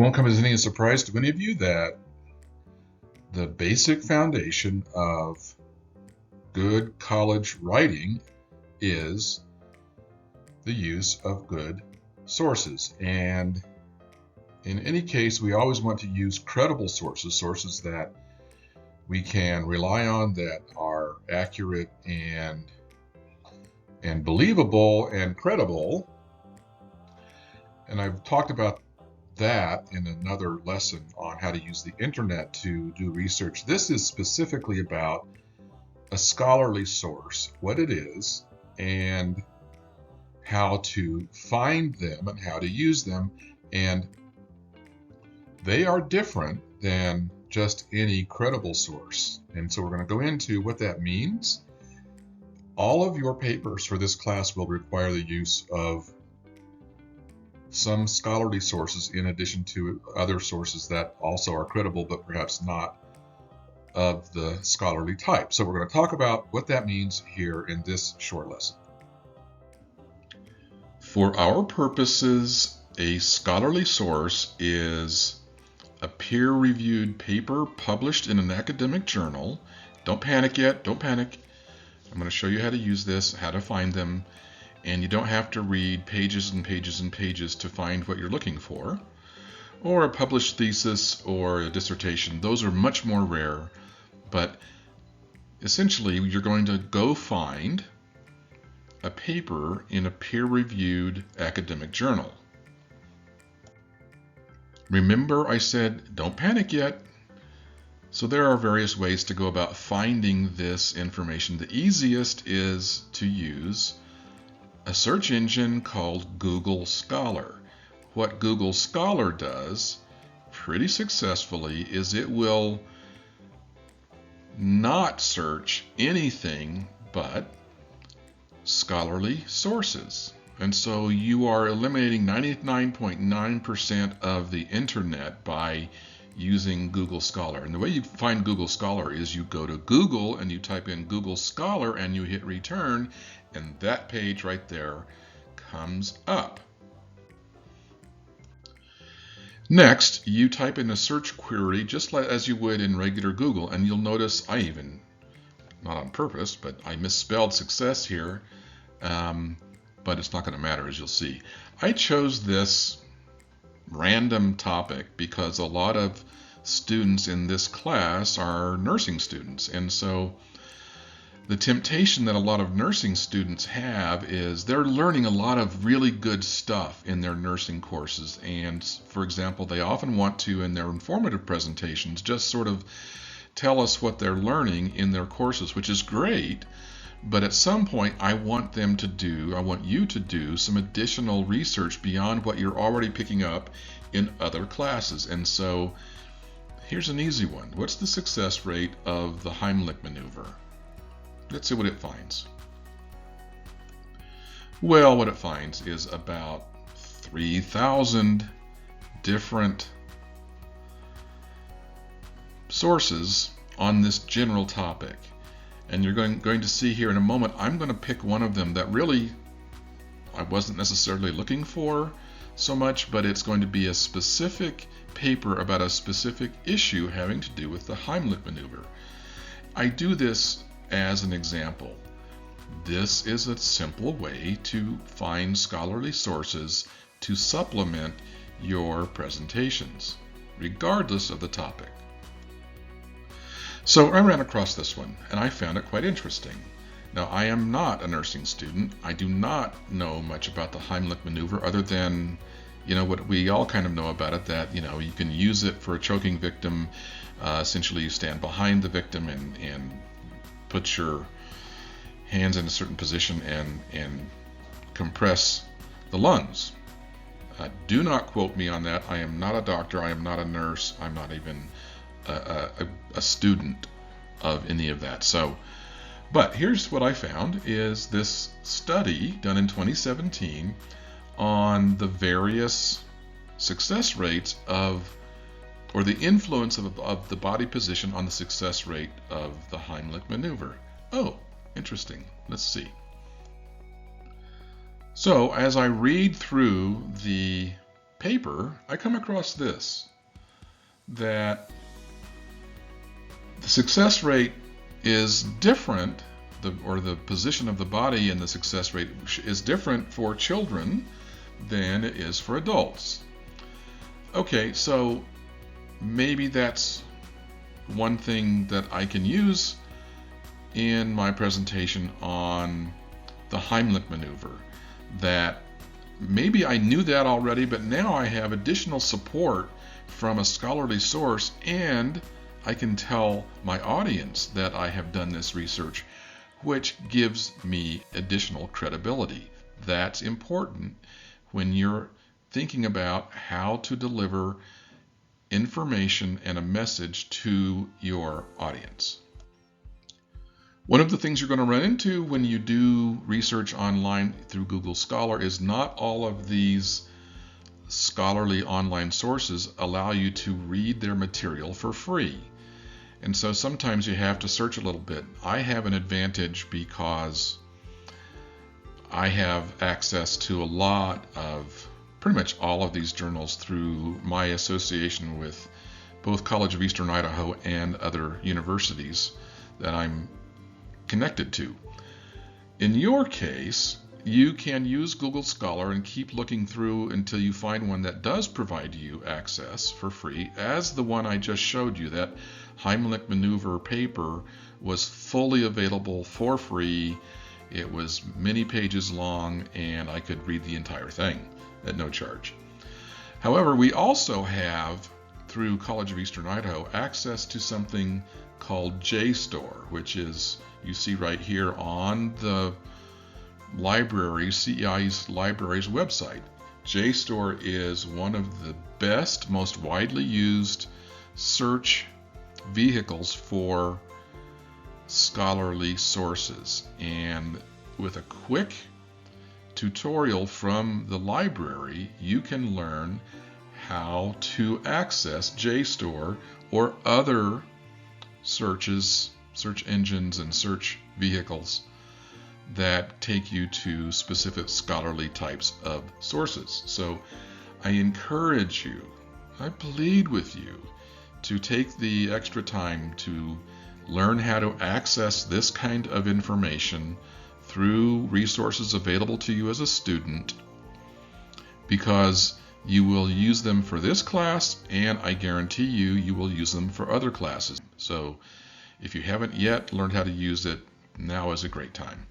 won't come as any surprise to any of you that the basic foundation of good college writing is the use of good sources. And in any case, we always want to use credible sources, sources that we can rely on, that are accurate and believable and credible. And I've talked about that in another lesson on how to use the internet to do research. This is specifically about a scholarly source, what it is, and how to find them and how to use them. And they are different than just any credible source. And so we're going to go into what that means. All of your papers for this class will require the use of some scholarly sources in addition to other sources that also are credible, but perhaps not of the scholarly type. So we're going to talk about what that means here in this short lesson. For our purposes, a scholarly source is a peer-reviewed paper published in an academic journal. Don't panic yet, don't panic. I'm going to show you how to use this, how to find them, and you don't have to read pages and pages and pages to find what you're looking for. Or a published thesis or a dissertation. Those are much more rare, but essentially you're going to go find a paper in a peer-reviewed academic journal. Remember, I said don't panic yet. So there are various ways to go about finding this information. The easiest is to use a search engine called Google Scholar. What Google Scholar does pretty successfully is it will not search anything but scholarly sources. And so you are eliminating 99.9% of the internet by using Google Scholar. And the way you find Google Scholar is you go to Google and you type in Google Scholar and you hit return, and that page right there comes up. Next, you type in a search query just like as you would in regular Google, and you'll notice I even, not on purpose, but I misspelled success here, but it's not going to matter, as you'll see. I chose this random topic because a lot of students in this class are nursing students, and so the temptation that a lot of nursing students have is they're learning a lot of really good stuff in their nursing courses, and for example, they often want to, in their informative presentations, just sort of tell us what they're learning in their courses, which is great. But at some point, I want you to do some additional research beyond what you're already picking up in other classes. And so here's an easy one. What's the success rate of the Heimlich maneuver? Let's see what it finds. Well, what it finds is about 3,000 different sources on this general topic. And you're going to see here in a moment, I'm going to pick one of them that really I wasn't necessarily looking for so much, but it's going to be a specific paper about a specific issue having to do with the Heimlich maneuver. I do this as an example. This is a simple way to find scholarly sources to supplement your presentations, regardless of the topic. So I ran across this one, and I found it quite interesting. Now, I am not a nursing student. I do not know much about the Heimlich maneuver other than, what we all kind of know about it, that, you can use it for a choking victim. Essentially, you stand behind the victim and put your hands in a certain position and compress the lungs. Do not quote me on that. I am not a doctor. I am not a nurse. I'm not even a student of any of that. But here's what I found is this study done in 2017 on the various success rates or the influence of the body position on the success rate of the Heimlich maneuver. Oh, interesting. Let's see. So as I read through the paper, I come across this, that the success rate is different, or the position of the body in the success rate is different for children than it is for adults. Okay, so maybe that's one thing that I can use in my presentation on the Heimlich maneuver, that maybe I knew that already, but now I have additional support from a scholarly source, and I can tell my audience that I have done this research, which gives me additional credibility. That's important when you're thinking about how to deliver information and a message to your audience. One of the things you're going to run into when you do research online through Google Scholar is not all of these scholarly online sources allow you to read their material for free. And so sometimes you have to search a little bit. I have an advantage because I have access to a lot of, pretty much all of these journals through my association with both College of Eastern Idaho and other universities that I'm connected to. In your case, you can use Google Scholar and keep looking through until you find one that does provide you access for free, as the one I just showed you. That Heimlich maneuver paper was fully available for free. It was many pages long, and I could read the entire thing at no charge. However, we also have, through College of Eastern Idaho, access to something called JSTOR, which is, you see right here on the library, CEI's library's website. JSTOR is one of the best, most widely used search vehicles for scholarly sources. And with a quick tutorial from the library, you can learn how to access JSTOR or other search engines and search vehicles that take you to specific scholarly types of sources. So I encourage you, I plead with you to take the extra time to learn how to access this kind of information through resources available to you as a student, because you will use them for this class, and I guarantee you will use them for other classes. So if you haven't yet learned how to use it, now is a great time.